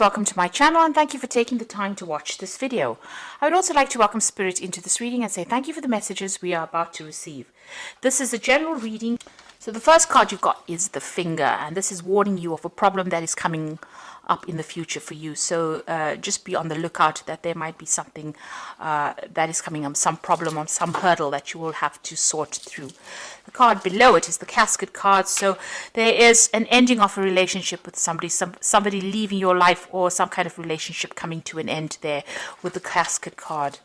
Welcome to my channel and thank you for taking the time to watch this video. I would also like to welcome Spirit into this reading and say thank you for the messages we are about to receive. This is a general reading. So the first card you've got is the finger, and this is warning you of a problem that is coming up in the future for you. So just be on the lookout that there might be something that is coming up, some problem or some hurdle that you will have to sort through. The card below it is the casket card. So there is an ending of a relationship with somebody, somebody leaving your life, or some kind of relationship coming to an end there with the casket card.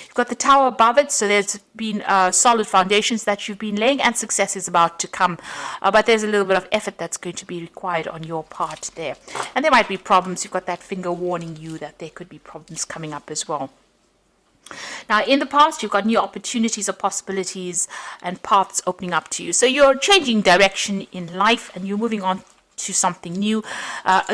You've got the tower above it, so there's been solid foundations that you've been laying, and success is about to come. But there's a little bit of effort that's going to be required on your part there. And there might be problems. You've got that finger warning you that there could be problems coming up as well. Now, in the past, you've got new opportunities or possibilities and paths opening up to you. So you're changing direction in life and you're moving on to something new.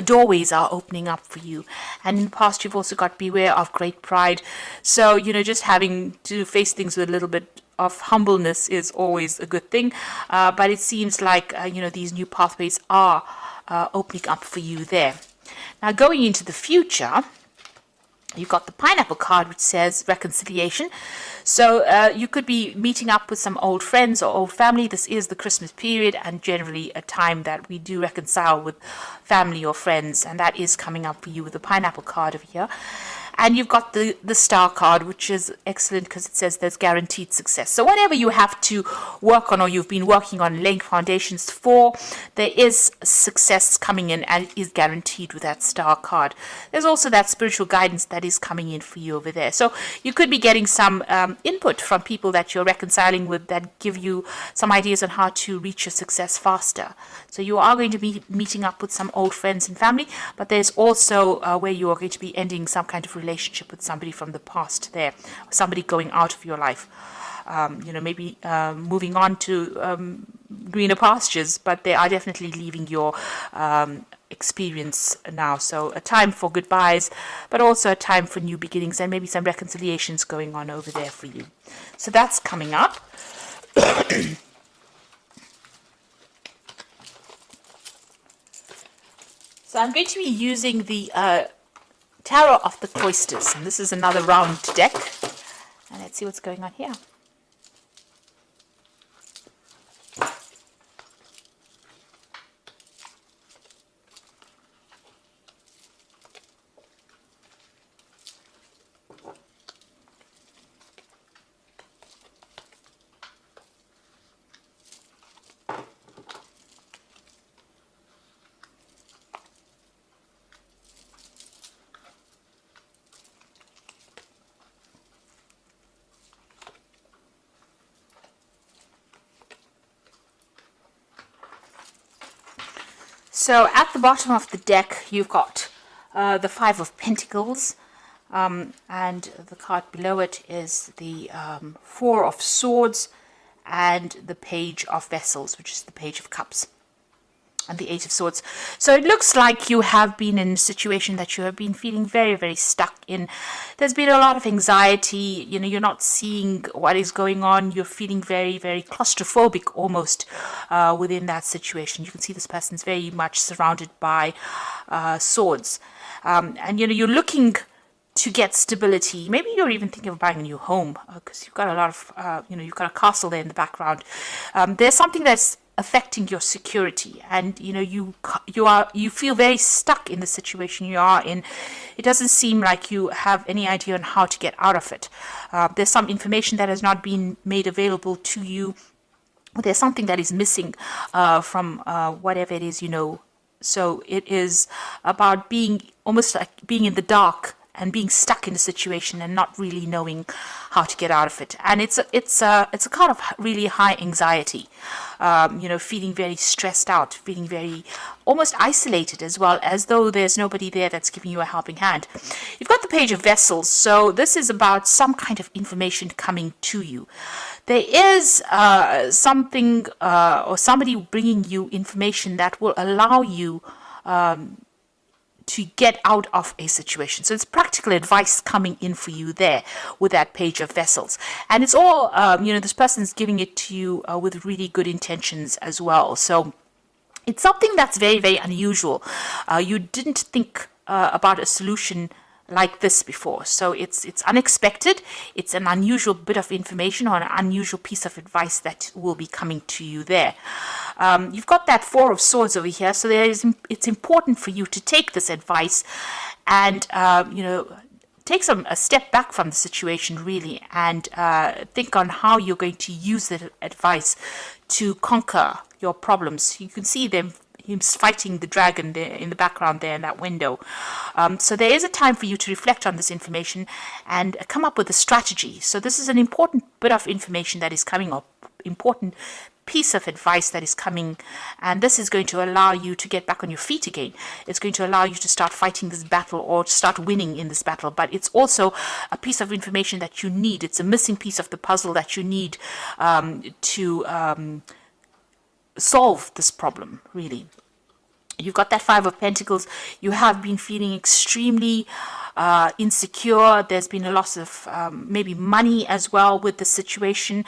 Doorways are opening up for you. And in the past, you've also got beware of great pride. So, just having to face things with a little bit of humbleness is always a good thing. But it seems like, these new pathways are opening up for you there. Now, going into the future, you've got the pineapple card, which says reconciliation. So you could be meeting up with some old friends or old family. This is the Christmas period and generally a time that we do reconcile with family or friends. And that is coming up for you with the pineapple card over here. And you've got the star card, which is excellent because it says there's guaranteed success. So whatever you have to work on or you've been working on laying foundations for, there is success coming in and it is guaranteed with that star card. There's also that spiritual guidance that is coming in for you over there. So you could be getting some input from people that you're reconciling with that give you some ideas on how to reach your success faster. So you are going to be meeting up with some old friends and family, but there's also where you are going to be ending some kind of relationship with somebody from the past there, somebody going out of your life, maybe moving on to greener pastures, but they are definitely leaving your experience now. So a time for goodbyes, but also a time for new beginnings and maybe some reconciliations going on over there for you. So that's coming up. So I'm going to be using the Tarot of the Cloisters, and this is another round deck, and let's see what's going on here. So at the bottom of the deck, you've got the Five of Pentacles, and the card below it is the Four of Swords and the Page of Vessels, which is the Page of Cups, and the Eight of Swords. So it looks like you have been in a situation that you have been feeling very, very stuck in. There's been a lot of anxiety. You're not seeing what is going on. You're feeling very, very claustrophobic almost within that situation. You can see this person's very much surrounded by swords. And, you're looking to get stability. Maybe you're even thinking of buying a new home because you've got a lot of, you've got a castle there in the background. There's something that's affecting your security, and you feel very stuck in the situation you are in. It doesn't seem like you have any idea on how to get out of it. There's some information that has not been made available to you. There's something that is missing from whatever it is. So it is about being almost like being in the dark and being stuck in a situation and not really knowing how to get out of it. And it's a kind of really high anxiety, feeling very stressed out, feeling very almost isolated as well, as though there's nobody there that's giving you a helping hand. You've got the Page of Vessels, so this is about some kind of information coming to you. There is something or somebody bringing you information that will allow you to get out of a situation. So it's practical advice coming in for you there with that Page of Vessels. And it's all, this person's giving it to you with really good intentions as well. So it's something that's very, very unusual. You didn't think about a solution like this before. So it's unexpected. It's an unusual bit of information or an unusual piece of advice that will be coming to you there. You've got that Four of Swords over here, so it's important for you to take this advice and take a step back from the situation really, and think on how you're going to use that advice to conquer your problems. You can see him fighting the dragon there in the background there in that window. So there is a time for you to reflect on this information and come up with a strategy. So this is an important bit of information that is coming up, important piece of advice that is coming, and this is going to allow you to get back on your feet again. It's going to allow you to start fighting this battle or to start winning in this battle, but it's also a piece of information that you need. It's a missing piece of the puzzle that you need to solve this problem, really. You've got that Five of Pentacles. You have been feeling extremely insecure. There's been a loss of maybe money as well with the situation,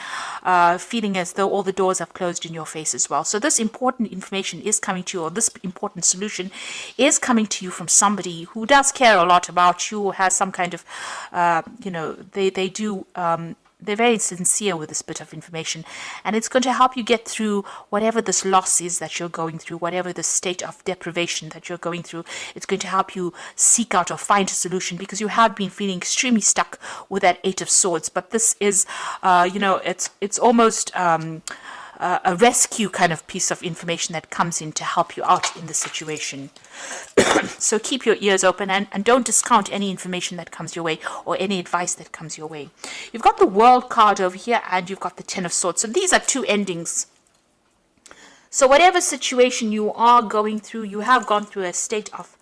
feeling as though all the doors have closed in your face as well. So this important information is coming to you, or this important solution is coming to you from somebody who does care a lot about you, has some kind of, they do they're very sincere with this bit of information, and it's going to help you get through whatever this loss is that you're going through, whatever the state of deprivation that you're going through. It's going to help you seek out or find a solution, because you have been feeling extremely stuck with that Eight of Swords. But this is, it's almost a rescue kind of piece of information that comes in to help you out in the situation. So keep your ears open and don't discount any information that comes your way or any advice that comes your way. You've got the World card over here, and you've got the Ten of Swords. So these are two endings. So whatever situation you are going through, you have gone through a state of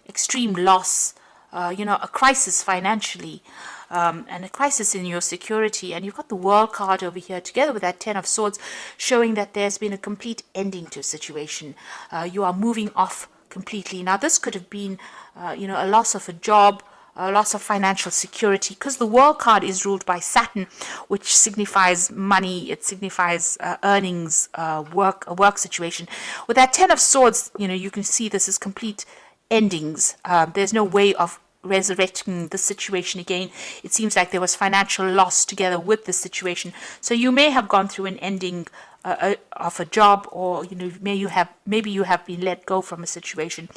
extreme loss, a crisis financially, and a crisis in your security. And you've got the World card over here together with that Ten of Swords, showing that there's been a complete ending to a situation. You are moving off completely. Now this could have been a loss of a job, a loss of financial security, because the World card is ruled by Saturn, which signifies money. It signifies earnings, a work situation. With that Ten of Swords, you can see this is complete endings. There's no way of resurrecting the situation again. It seems like there was financial loss together with the situation. So you may have gone through an ending of a job, or maybe you have been let go from a situation.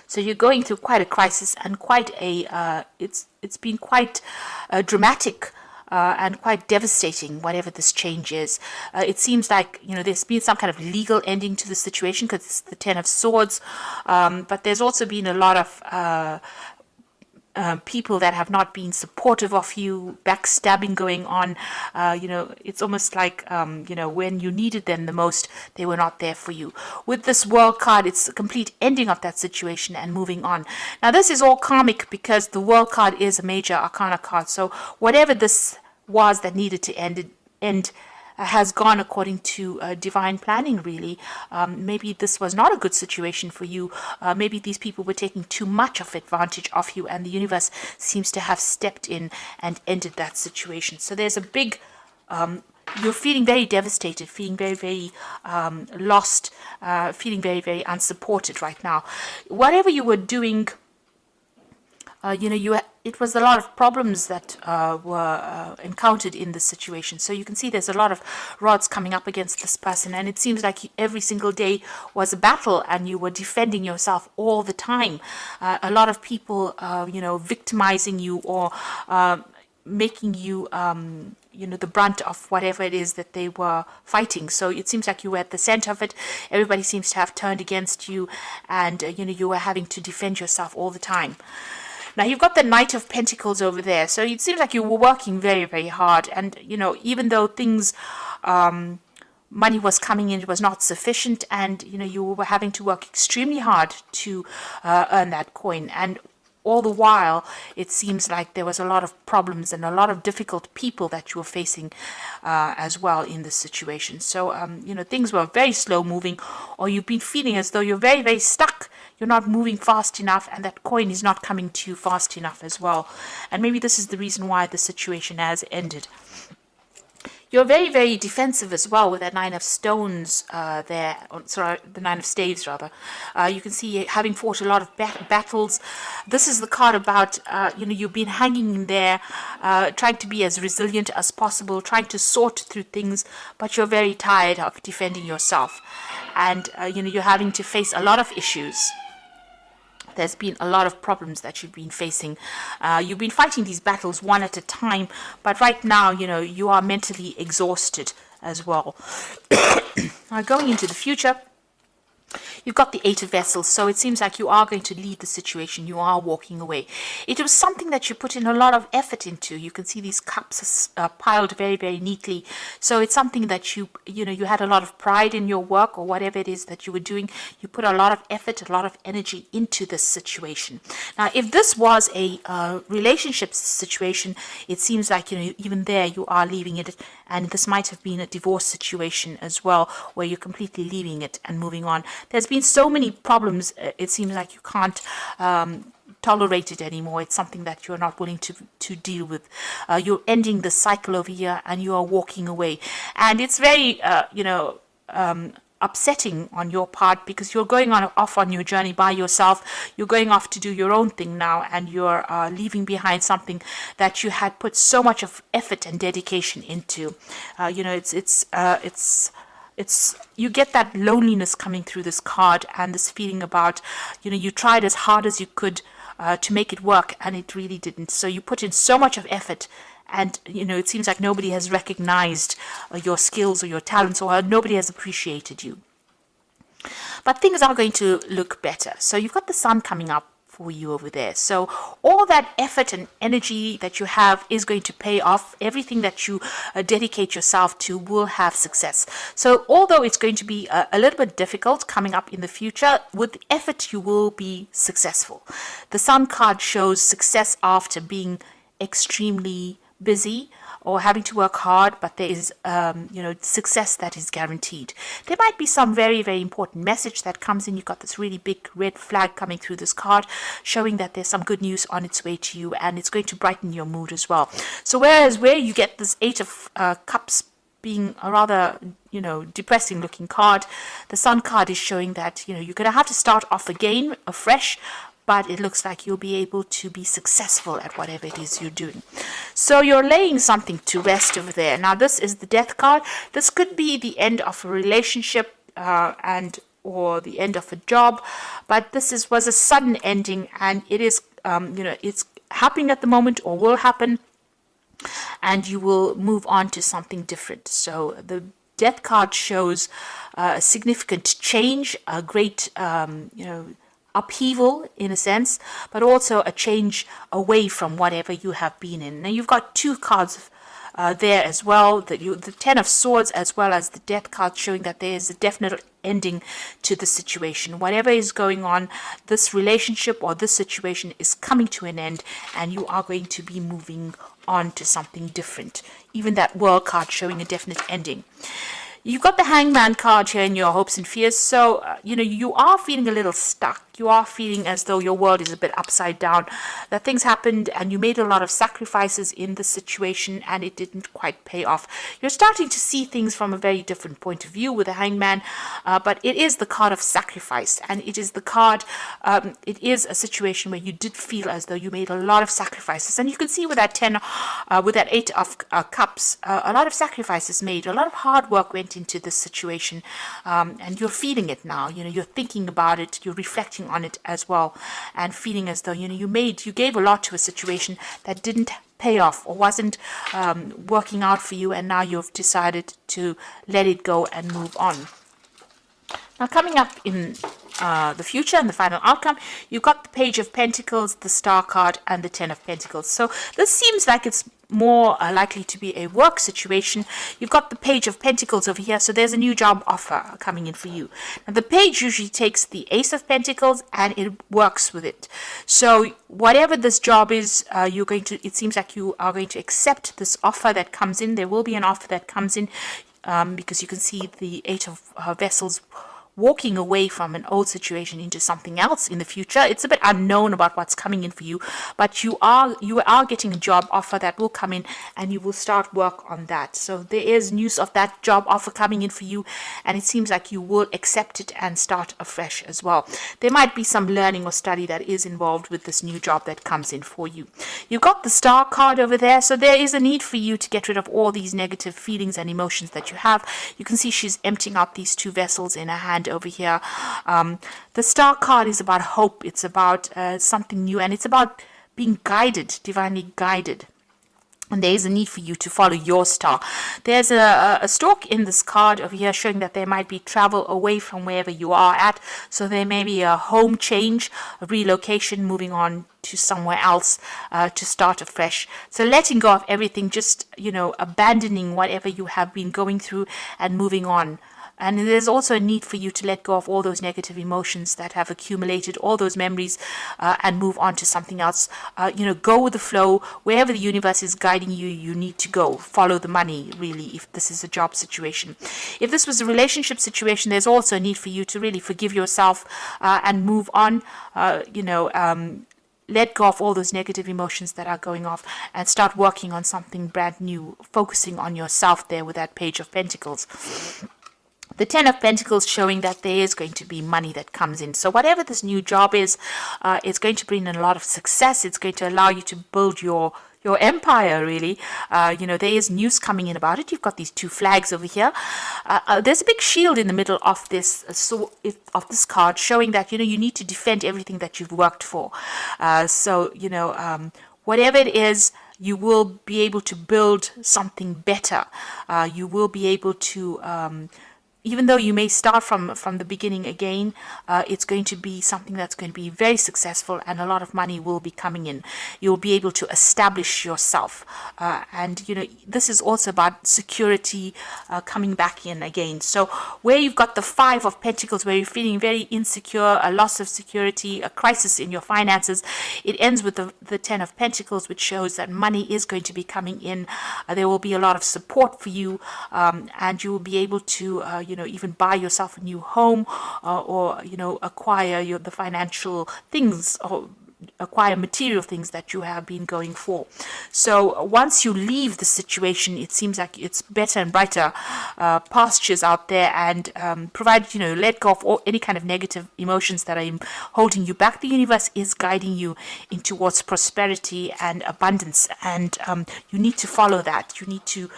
So you're going through quite a crisis and quite a it's been quite dramatic and quite devastating, whatever this change is. It seems like there's been some kind of legal ending to the situation, because it's the Ten of Swords, but there's also been a lot of people that have not been supportive of you, backstabbing going on. It's almost like, when you needed them the most, they were not there for you. With this World card, it's a complete ending of that situation and moving on. Now, this is all karmic, because the World card is a major arcana card. So whatever this was that needed to end has gone according to divine planning, really. Maybe this was not a good situation for you. Maybe these people were taking too much of advantage of you, and the universe seems to have stepped in and ended that situation. So there's a big, you're feeling very devastated, feeling very, very lost, feeling very, very unsupported right now. Whatever you were doing, it was a lot of problems that were encountered in this situation. So you can see there's a lot of rods coming up against this person, and it seems like every single day was a battle, and you were defending yourself all the time. A lot of people, victimizing you or making you, the brunt of whatever it is that they were fighting. So it seems like you were at the center of it. Everybody seems to have turned against you, and, you were having to defend yourself all the time. Now, you've got the Knight of Pentacles over there. So it seems like you were working very, very hard. And, even though things, money was coming in, it was not sufficient. And, you were having to work extremely hard to earn that coin. And all the while, it seems like there was a lot of problems and a lot of difficult people that you were facing as well in this situation. So, things were very slow moving, or you've been feeling as though you're very, very stuck. You're not moving fast enough, and that coin is not coming to you fast enough as well. And maybe this is the reason why the situation has ended. You're very, very defensive as well with that Nine of Stones there. Sorry, the Nine of Staves, rather. You can see having fought a lot of battles. This is the card about, you've been hanging in there, trying to be as resilient as possible, trying to sort through things, but you're very tired of defending yourself. And, you're having to face a lot of issues. There's been a lot of problems that you've been facing. You've been fighting these battles one at a time, but right now, you are mentally exhausted as well. Now, going into the future, you've got the Eight of Vessels, so it seems like you are going to leave the situation. You are walking away. It was something that you put in a lot of effort into. You can see these cups piled very, very neatly. So it's something that you had a lot of pride in your work or whatever it is that you were doing. You put a lot of effort, a lot of energy into this situation. Now, if this was a relationship situation, it seems like, even there you are leaving it. And this might have been a divorce situation as well, where you're completely leaving it and moving on. There's been so many problems, it seems like you can't tolerate it anymore. It's something that you're not willing to deal with. You're ending the cycle over here and you are walking away. And it's very, upsetting on your part, because you're going off on your journey by yourself. You're going off to do your own thing now, and you're leaving behind something that you had put so much of effort and dedication into. It's you get that loneliness coming through this card, and this feeling about, you tried as hard as you could to make it work, and it really didn't. So you put in so much of effort, and it seems like nobody has recognized your skills or your talents, or nobody has appreciated you. But things are going to look better. So you've got the sun coming up for you over there. So all that effort and energy that you have is going to pay off. Everything that you dedicate yourself to will have success. So although it's going to be a little bit difficult coming up in the future, with effort you will be successful. The sun card shows success after being extremely busy or having to work hard, but there is success that is guaranteed. There might be some very, very important message that comes in. You've got this really big red flag coming through this card, showing that there's some good news on its way to you, and it's going to brighten your mood as well. So whereas where you get this Eight of Cups being a rather depressing looking card, the Sun card is showing that you're going to have to start off again afresh, but it looks like you'll be able to be successful at whatever it is you're doing. So you're laying something to rest over there. Now this is the Death card. This could be the end of a relationship or the end of a job, but this was a sudden ending, and it is it's happening at the moment or will happen, and you will move on to something different. So the Death card shows a significant change, a great upheaval in a sense, but also a change away from whatever you have been in. Now you've got two cards there as well, the Ten of Swords as well as the Death card, showing that there is a definite ending to the situation. Whatever is going on, this relationship or this situation is coming to an end, and you are going to be moving on to something different. Even that World card showing a definite ending. You've got the Hangman card here in your hopes and fears. So, you are feeling a little stuck. You are feeling as though your world is a bit upside down. That things happened and you made a lot of sacrifices in the situation and it didn't quite pay off. You're starting to see things from a very different point of view with the Hangman. But it is the card of sacrifice. And it is the card, it is a situation where you did feel as though you made a lot of sacrifices. And you can see with that with that Eight of Cups, a lot of sacrifices made. A lot of hard work went into this situation, and you're feeling it now. You're thinking about it, you're reflecting on it as well, and feeling as though you gave a lot to a situation that didn't pay off or wasn't working out for you, and now you've decided to let it go and move on. Now coming up in the future and the final outcome, you've got the Page of Pentacles, the Star card, and the Ten of Pentacles. So this seems like it's more likely to be a work situation. You've got the Page of Pentacles over here, so there's a new job offer coming in for you. Now the page usually takes the Ace of Pentacles and it works with it. So whatever this job is, it seems like you are going to accept this offer that comes in. There will be an offer that comes in, because you can see the Eight of Vessels walking away from an old situation into something else in the future. It's a bit unknown about what's coming in for you, but you are getting a job offer that will come in, and you will start work on that. So there is news of that job offer coming in for you, and it seems like you will accept it and start afresh as well. There might be some learning or study that is involved with this new job that comes in for you. You've got the Star card over there, so there is a need for you to get rid of all these negative feelings and emotions that you have. You can see she's emptying out these two vessels in her hand over here. The Star card is about hope. It's about something new, and it's about being guided, divinely guided. And there is a need for you to follow your star. There's a stalk in this card over here showing that there might be travel away from wherever you are at. So there may be a home change, a relocation, moving on to somewhere else to start afresh. So letting go of everything, just, abandoning whatever you have been going through and moving on. And there's also a need for you to let go of all those negative emotions that have accumulated, all those memories, and move on to something else. Go with the flow. Wherever the universe is guiding you, you need to go. Follow the money, really, if this is a job situation. If this was a relationship situation, there's also a need for you to really forgive yourself and move on. Let go of all those negative emotions that are going off and start working on something brand new, focusing on yourself there with that Page of Pentacles. The Ten of Pentacles showing that there is going to be money that comes in. So whatever this new job is, it's going to bring in a lot of success. It's going to allow you to build your empire, really. There is news coming in about it. You've got these two flags over here. There's a big shield in the middle of this of this card showing that, you need to defend everything that you've worked for. Whatever it is, you will be able to build something better. You will be able to even though you may start from the beginning again, it's going to be something that's going to be very successful, and a lot of money will be coming in. You'll be able to establish yourself. This is also about security coming back in again. So where you've got the Five of Pentacles, where you're feeling very insecure, a loss of security, a crisis in your finances, it ends with the Ten of Pentacles, which shows that money is going to be coming in. There will be a lot of support for you, and you will be able to even buy yourself a new home, or acquire the financial things, or acquire material things that you have been going for. So once you leave the situation, it seems like it's better and brighter pastures out there, and provided let go of any kind of negative emotions that are holding you back. The universe is guiding you in towards prosperity and abundance, and you need to follow that. You need to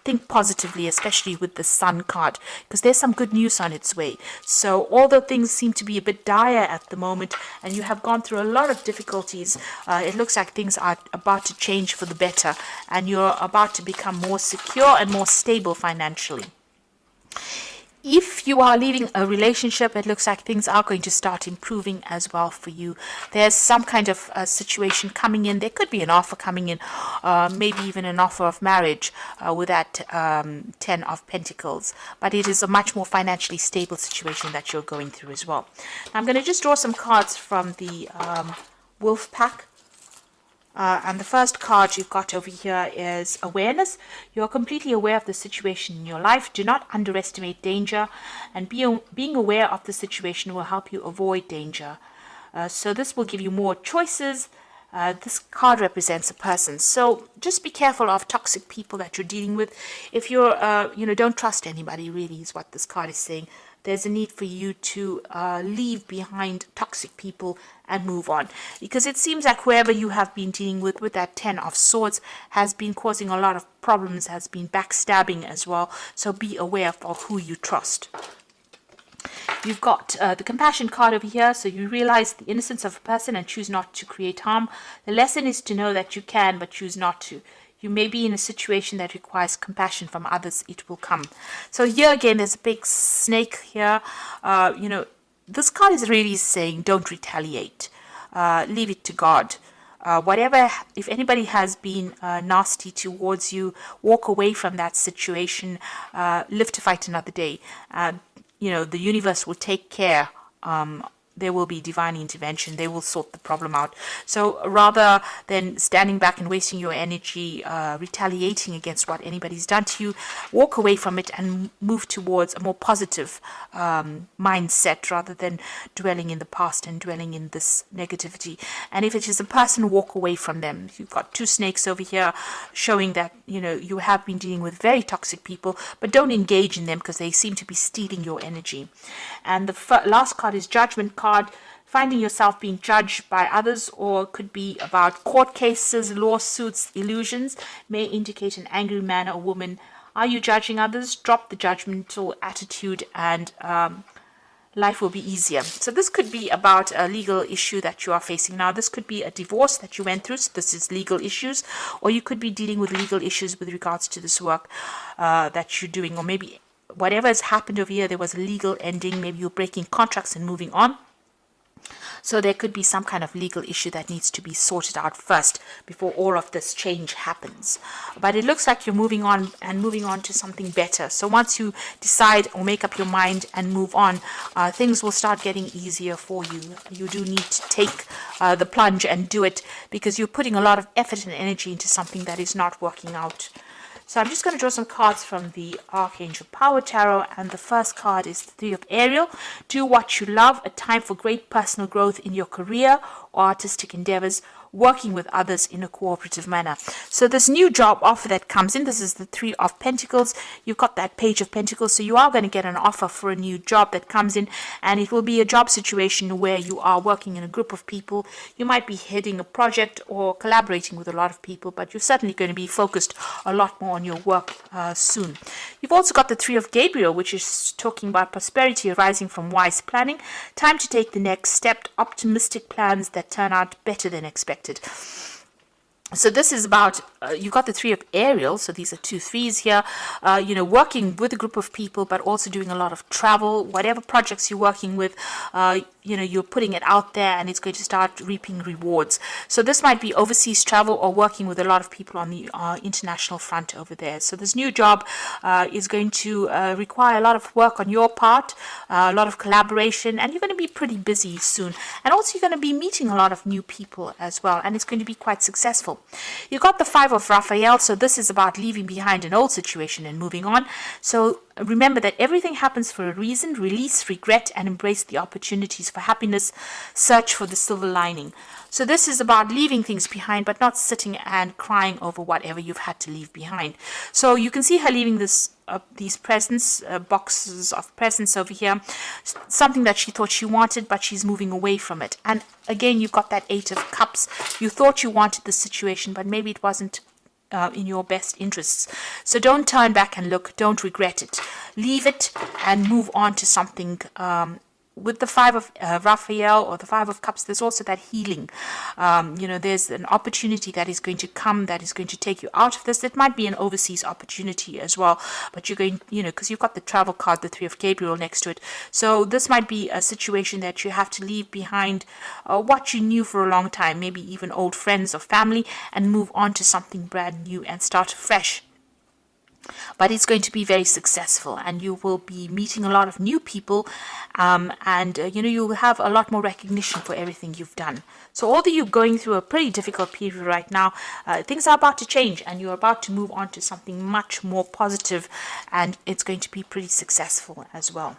think positively, especially with the Sun card, because there's some good news on its way. So although things seem to be a bit dire at the moment, and you have gone through a lot of difficulties, it looks like things are about to change for the better, and you're about to become more secure and more stable financially. If you are leaving a relationship, it looks like things are going to start improving as well for you. There's some kind of situation coming in. There could be an offer coming in, maybe even an offer of marriage with that Ten of Pentacles. But it is a much more financially stable situation that you're going through as well. Now, I'm going to just draw some cards from the Wolf Pack. And the first card you've got over here is awareness. You're completely aware of the situation in your life. Do not underestimate danger, and being aware of the situation will help you avoid danger. So this will give you more choices. This card represents a person. So just be careful of toxic people that you're dealing with. If you're, don't trust anybody, really, is what this card is saying. There's a need for you to leave behind toxic people and move on, because it seems like whoever you have been dealing with that Ten of Swords has been causing a lot of problems, has been backstabbing as well. So be aware of who you trust. You've got the Compassion card over here, so you realize the innocence of a person and choose not to create harm. The lesson is to know that you can, but choose not to. You may be in a situation that requires compassion from others. It will come. So here again, there's a big snake here. This card is really saying don't retaliate. Leave it to God. If anybody has been nasty towards you, walk away from that situation. Live to fight another day. The universe will take care there will be divine intervention. They will sort the problem out. So rather than standing back and wasting your energy retaliating against what anybody's done to you, walk away from it and move towards a more positive mindset rather than dwelling in the past and dwelling in this negativity. And if it is a person, walk away from them. You've got two snakes over here showing that, you know, you have been dealing with very toxic people, but don't engage in them because they seem to be stealing your energy. And the last card is Judgment card. Finding yourself being judged by others, or could be about court cases, lawsuits, illusions, may indicate an angry man or woman. Are you judging others? Drop the judgmental attitude and life will be easier. So this could be about a legal issue that you are facing now. This could be a divorce that you went through. So this is legal issues, or you could be dealing with legal issues with regards to this work that you're doing, or maybe whatever has happened over here, there was a legal ending. Maybe you're breaking contracts and moving on. So there could be some kind of legal issue that needs to be sorted out first before all of this change happens. But it looks like you're moving on to something better. So once you decide or make up your mind and move on, things will start getting easier for you. You do need to take the plunge and do it, because you're putting a lot of effort and energy into something that is not working out. So I'm just going to draw some cards from the Archangel Power Tarot, and the first card is the Three of Ariel. Do what you love, a time for great personal growth in your career or artistic endeavors, working with others in a cooperative manner. So this new job offer that comes in, this is the Three of Pentacles. You've got that Page of Pentacles, so you are going to get an offer for a new job that comes in, and it will be a job situation where you are working in a group of people. You might be heading a project or collaborating with a lot of people, but you're certainly going to be focused a lot more on your work soon. You've also got the Three of Gabriel, which is talking about prosperity arising from wise planning. Time to take the next step, optimistic plans that turn out better than expected. So this is about, you've got the Three of Ariel, so these are 2 threes here, you know, working with a group of people, but also doing a lot of travel. Whatever projects you're working with, you know, you're putting it out there and it's going to start reaping rewards. So this might be overseas travel or working with a lot of people on the international front over there. So this new job is going to require a lot of work on your part, a lot of collaboration, and you're going to be pretty busy soon. And also you're going to be meeting a lot of new people as well, and it's going to be quite successful. You got the Five of Raphael, so this is about leaving behind an old situation and moving on. So remember that everything happens for a reason. Release regret and embrace the opportunities for happiness. Search for the silver lining. So this is about leaving things behind, but not sitting and crying over whatever you've had to leave behind. So you can see her leaving this these presents, boxes of presents over here, something that she thought she wanted, but she's moving away from it. And again, you've got that Eight of Cups. You thought you wanted the situation, but maybe it wasn't in your best interests. So don't turn back and look. Don't regret it. Leave it and move on to something. With the Five of Raphael or the Five of Cups, there's also that healing. You know, there's an opportunity that is going to come that is going to take you out of this. It might be an overseas opportunity as well, but you're going, you know, because you've got the travel card, the Three of Gabriel next to it. So this might be a situation that you have to leave behind what you knew for a long time, maybe even old friends or family, and move on to something brand new and start fresh. But it's going to be very successful, and you will be meeting a lot of new people, and you know, you will have a lot more recognition for everything you've done. So although you're going through a pretty difficult period right now, things are about to change, and you're about to move on to something much more positive, and it's going to be pretty successful as well.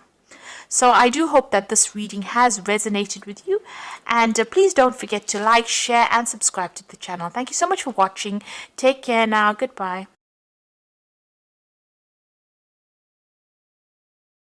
So I do hope that this reading has resonated with you, and please don't forget to like, share and subscribe to the channel. Thank you so much for watching. Take care now. Goodbye.